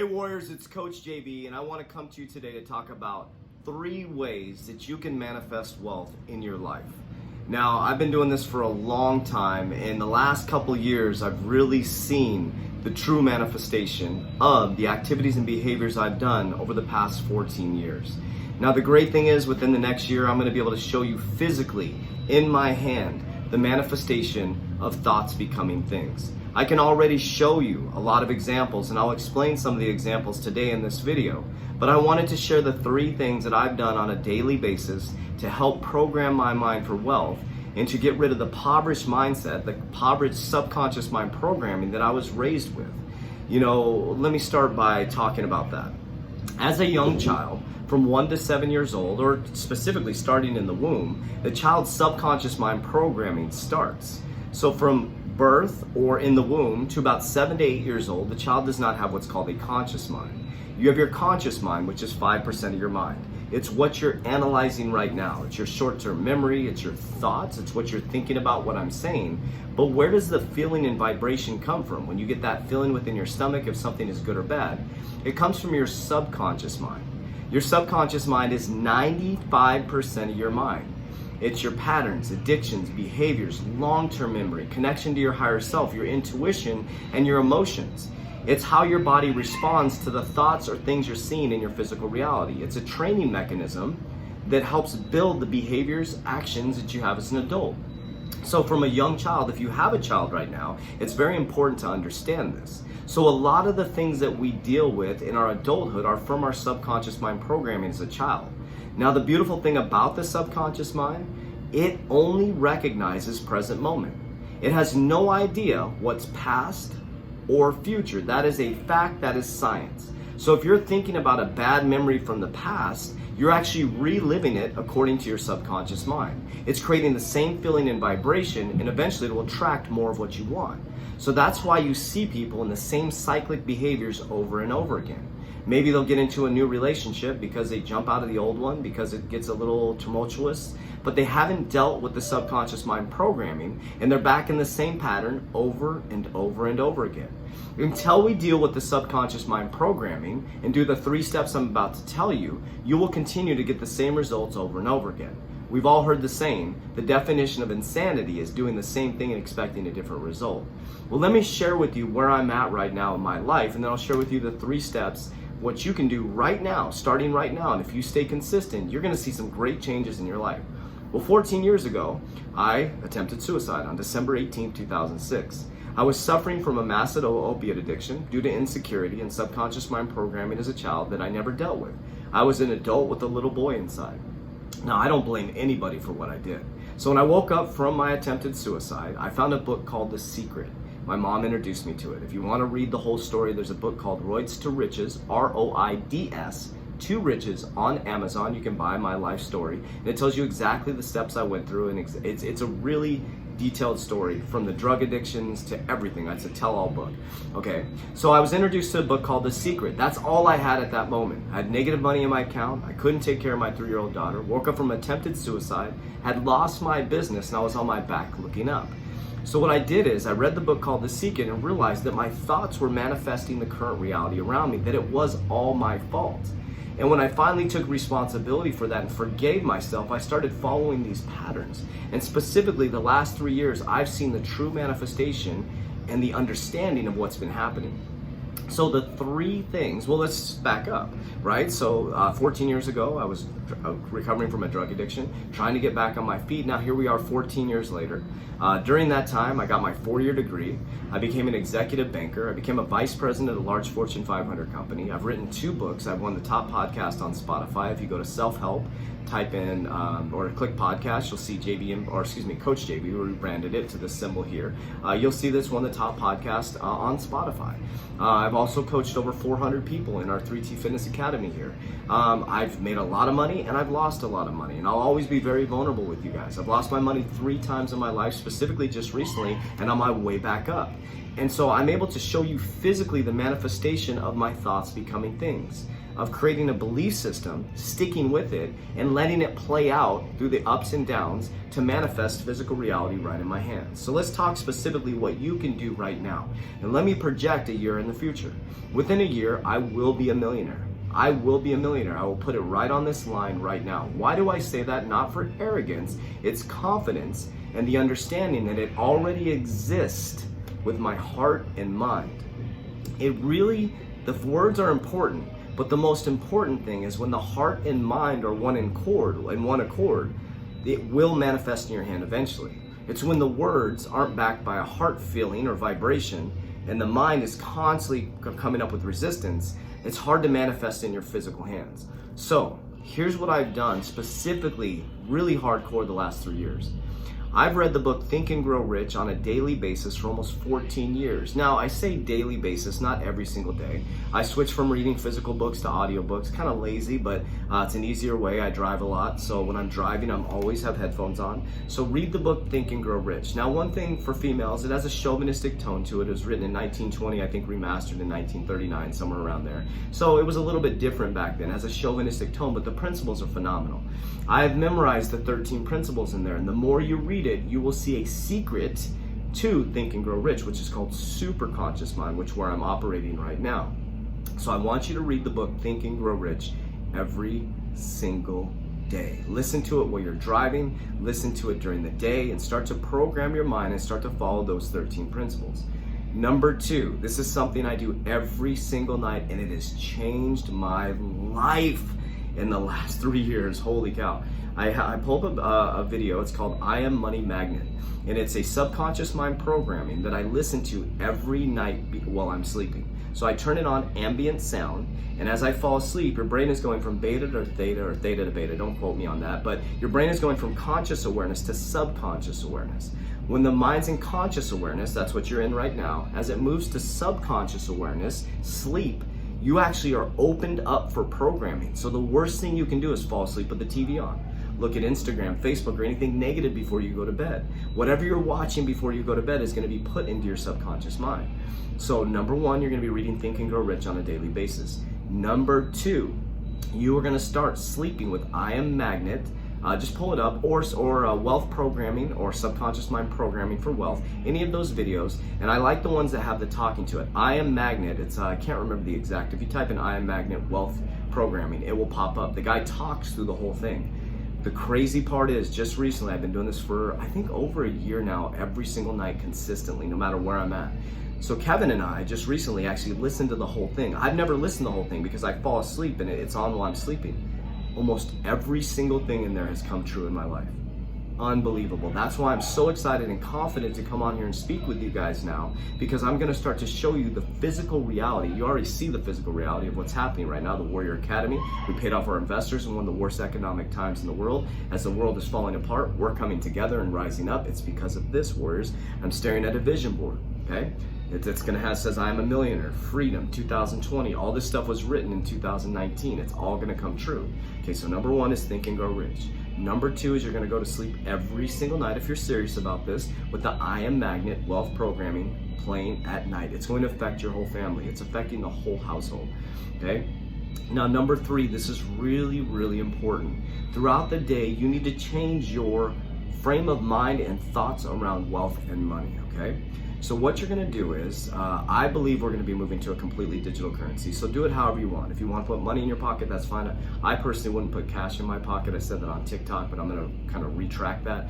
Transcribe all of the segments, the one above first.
Hey Warriors, it's Coach JB, and I want to come to you today to talk about 3 ways that you can manifest wealth in your life. Now, I've been doing this for a long time, and the last couple years I've really seen the true manifestation of the activities and behaviors I've done over the past 14 years. Now, the great thing is within the next year, I'm going to be able to show you physically in my hand the manifestation of thoughts becoming things. I can already show you a lot of examples, and I'll explain some of the examples today in this video. But I wanted to share the 3 things that I've done on a daily basis to help program my mind for wealth and to get rid of the impoverished mindset, the impoverished subconscious mind programming that I was raised with. Let me start by talking about that. As a young child, from 1 to 7 years old, or specifically starting in the womb, the child's subconscious mind programming starts. So from birth or in the womb to about 7 to 8 years old, the child does not have what's called a conscious mind. You have your conscious mind, which is 5% of your mind. It's what you're analyzing right now. It's your short-term memory, it's your thoughts, it's what you're thinking about what I'm saying. But where does the feeling and vibration come from? When you get that feeling within your stomach if something is good or bad, it comes from your subconscious mind. Your subconscious mind is 95% of your mind. It's your patterns, addictions, behaviors, long-term memory, connection to your higher self, your intuition, and your emotions. It's how your body responds to the thoughts or things you're seeing in your physical reality. It's a training mechanism that helps build the behaviors, actions that you have as an adult. So from a young child, if you have a child right now, it's very important to understand this. So a lot of the things that we deal with in our adulthood are from our subconscious mind programming as a child. Now, the beautiful thing about the subconscious mind, it only recognizes present moment. It has no idea what's past or future. That is a fact, that is science. So if you're thinking about a bad memory from the past, you're actually reliving it according to your subconscious mind. It's creating the same feeling and vibration, and eventually it will attract more of what you want. So that's why you see people in the same cyclic behaviors over and over again. Maybe they'll get into a new relationship because they jump out of the old one because it gets a little tumultuous, but they haven't dealt with the subconscious mind programming, and they're back in the same pattern over and over and over again. Until we deal with the subconscious mind programming and do the 3 steps I'm about to tell you, you will continue to get the same results over and over again. We've all heard the saying, the definition of insanity is doing the same thing and expecting a different result. Well, let me share with you where I'm at right now in my life, and then I'll share with you the 3 steps, what you can do right now, starting right now. And if you stay consistent, you're going to see some great changes in your life. Well, 14 years ago, I attempted suicide on December 18, 2006. I was suffering from a massive opiate addiction due to insecurity and subconscious mind programming as a child that I never dealt with. I was an adult with a little boy inside. Now, I don't blame anybody for what I did. So when I woke up from my attempted suicide, I found a book called The Secret. My mom introduced me to it. If you want to read the whole story, there's a book called Roids to Riches, R-O-I-D-S, to Riches, on Amazon. You can buy my life story, and it tells you exactly the steps I went through, and it's a really detailed story from the drug addictions to everything. That's a tell-all book. Okay, so I was introduced to a book called The Secret. That's all I had at that moment. I had negative money in my account. I couldn't take care of my 3-year-old daughter. Woke up from attempted suicide, had lost my business, and I was on my back looking up. So what I did is I read the book called The Secret and realized that my thoughts were manifesting the current reality around me, that it was all my fault. And when I finally took responsibility for that and forgave myself, I started following these patterns. And specifically the last 3 years, I've seen the true manifestation and the understanding of what's been happening. So the 3 things, well, let's back up, right? So 14 years ago, I was recovering from a drug addiction, trying to get back on my feet. Now here we are 14 years later. During that time, I got my 4-year degree. I became an executive banker. I became a vice president of a large Fortune 500 company. I've written 2 books. I've won the top podcast on Spotify. If you go to self-help, type in or click podcast, you'll see Coach JB, we rebranded it to this symbol here. You'll see this one, the top podcast on Spotify. I've also coached over 400 people in our 3T Fitness Academy here. I've made a lot of money and I've lost a lot of money, and I'll always be very vulnerable with you guys. I've lost my money 3 times in my life, specifically just recently, and on my way back up. And so I'm able to show you physically the manifestation of my thoughts becoming things. of creating a belief system, sticking with it, and letting it play out through the ups and downs to manifest physical reality right in my hands. So let's talk specifically what you can do right now. And let me project a year in the future. Within a year, I will be a millionaire. I will be a millionaire. I will put it right on this line right now. Why do I say that? Not for arrogance. It's confidence and the understanding that it already exists with my heart and mind. The words are important, but the most important thing is when the heart and mind are one accord, it will manifest in your hand eventually. It's when the words aren't backed by a heart feeling or vibration and the mind is constantly coming up with resistance, it's hard to manifest in your physical hands. So here's what I've done specifically really hardcore the last 3 years. I've read the book Think and Grow Rich on a daily basis for almost 14 years. Now, I say daily basis, not every single day. I switched from reading physical books to audiobooks, kind of lazy, but it's an easier way. I drive a lot, so when I'm driving, I'm always have headphones on. So read the book Think and Grow Rich. Now, one thing for females, it has a chauvinistic tone to it. It was written in 1920, I think remastered in 1939, somewhere around there. So it was a little bit different back then. It has a chauvinistic tone, but the principles are phenomenal. I have memorized the 13 principles in there, and the more you read it, you will see a secret to Think and Grow Rich, which is called superconscious mind, which is where I'm operating right now. So I want you to read the book Think and Grow Rich every single day. Listen to it while you're driving, listen to it during the day, and start to program your mind and start to follow those 13 principles. Number 2, this is something I do every single night, and it has changed my life in the last 3 years. Holy cow. I pulled up a video. It's called I Am Money Magnet, and it's a subconscious mind programming that I listen to every night while I'm sleeping. So I turn it on ambient sound, and as I fall asleep, your brain is going from beta to theta or theta to beta. Don't quote me on that, but your brain is going from conscious awareness to subconscious awareness. When the mind's in conscious awareness, that's what you're in right now, as it moves to subconscious awareness, sleep, you actually are opened up for programming. So the worst thing you can do is fall asleep with the TV on. Look at Instagram, Facebook, or anything negative before you go to bed. Whatever you're watching before you go to bed is going to be put into your subconscious mind. So number 1, you're going to be reading Think and Grow Rich on a daily basis. Number 2, you are going to start sleeping with I Am Magnet. Just pull it up, or wealth programming or subconscious mind programming for wealth, any of those videos. And I like the ones that have the talking to it. I Am Magnet, I can't remember the exact, if you type in I Am Magnet wealth programming, it will pop up. The guy talks through the whole thing. The crazy part is, just recently, I've been doing this for, I think, over a year now, every single night consistently, no matter where I'm at. So Kevin and I just recently actually listened to the whole thing. I've never listened to the whole thing because I fall asleep and it's on while I'm sleeping. Almost every single thing in there has come true in my life. Unbelievable. That's why I'm so excited and confident to come on here and speak with you guys now, because I'm going to start to show you the physical reality. You already see the physical reality of what's happening right now. The Warrior Academy, we paid off our investors in one of the worst economic times in the world. As the world is falling apart, we're coming together and rising up. It's because of this, Warriors. I'm staring at a vision board, okay? It's going to have, says I am a millionaire, freedom, 2020. All this stuff was written in 2019. It's all going to come true. Okay, so number 1 is Think and Grow Rich. Number 2 is you're going to go to sleep every single night, if you're serious about this, with the I Am Magnet wealth programming playing at night. It's going to affect your whole family. It's affecting the whole household, okay? Now, number 3, this is really, really important. Throughout the day, you need to change your frame of mind and thoughts around wealth and money, okay? So what you're going to do is, I believe we're going to be moving to a completely digital currency. So do it however you want. If you want to put money in your pocket, that's fine. I personally wouldn't put cash in my pocket. I said that on TikTok, but I'm going to kind of retract that.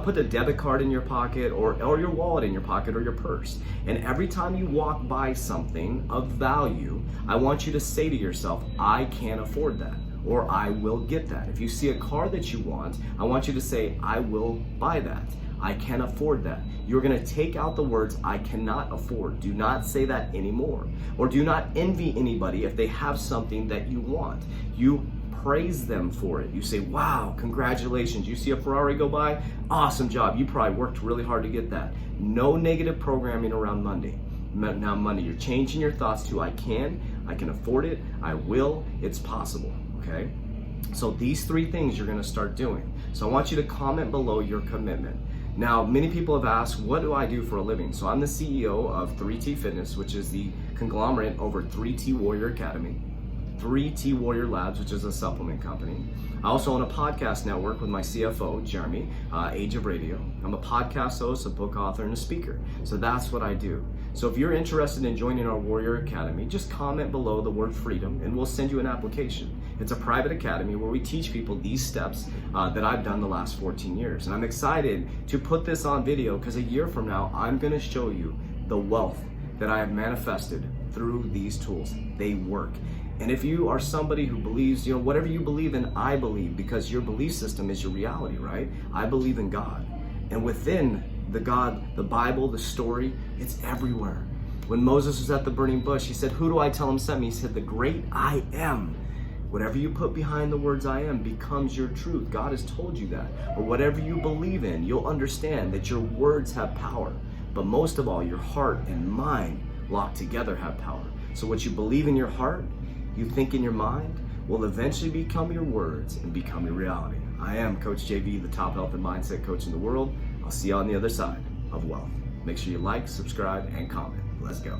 Put a debit card in your pocket, or your wallet in your pocket, or your purse. And every time you walk by something of value, I want you to say to yourself, I can't afford that, or I will get that. If you see a car that you want, I want you to say, I will buy that. I can afford that. You're going to take out the words I cannot afford. Do not say that anymore. Or do not envy anybody if they have something that you want. You praise them for it. You say, wow, congratulations. You see a Ferrari go by? Awesome job. You probably worked really hard to get that. No negative programming around money. Now money, you're changing your thoughts to I can afford it, I will, it's possible, okay? So these 3 things you're going to start doing. So I want you to comment below your commitment. Now, many people have asked, what do I do for a living? So I'm the CEO of 3T Fitness, which is the conglomerate over 3T Warrior Academy. 3T Warrior Labs, which is a supplement company. I also own a podcast network with my CFO, Jeremy, Age of Radio. I'm a podcast host, a book author, and a speaker. So that's what I do. So if you're interested in joining our Warrior Academy, just comment below the word freedom and we'll send you an application. It's a private academy where we teach people these steps that I've done the last 14 years. And I'm excited to put this on video because a year from now, I'm gonna show you the wealth that I have manifested through these tools. They work. And if you are somebody who believes, whatever you believe in, I believe, because your belief system is your reality, right? I believe in God. And within the God, the Bible, the story, it's everywhere. When Moses was at the burning bush, he said, "Who do I tell him sent me?" He said, "The great I am." Whatever you put behind the words I am becomes your truth. God has told you that. Or whatever you believe in, you'll understand that your words have power. But most of all, your heart and mind locked together have power. So what you believe in your heart, you think in your mind, will eventually become your words and become your reality. I am Coach JV, the top health and mindset coach in the world. I'll see you on the other side of wealth. Make sure you like, subscribe, and comment. Let's go.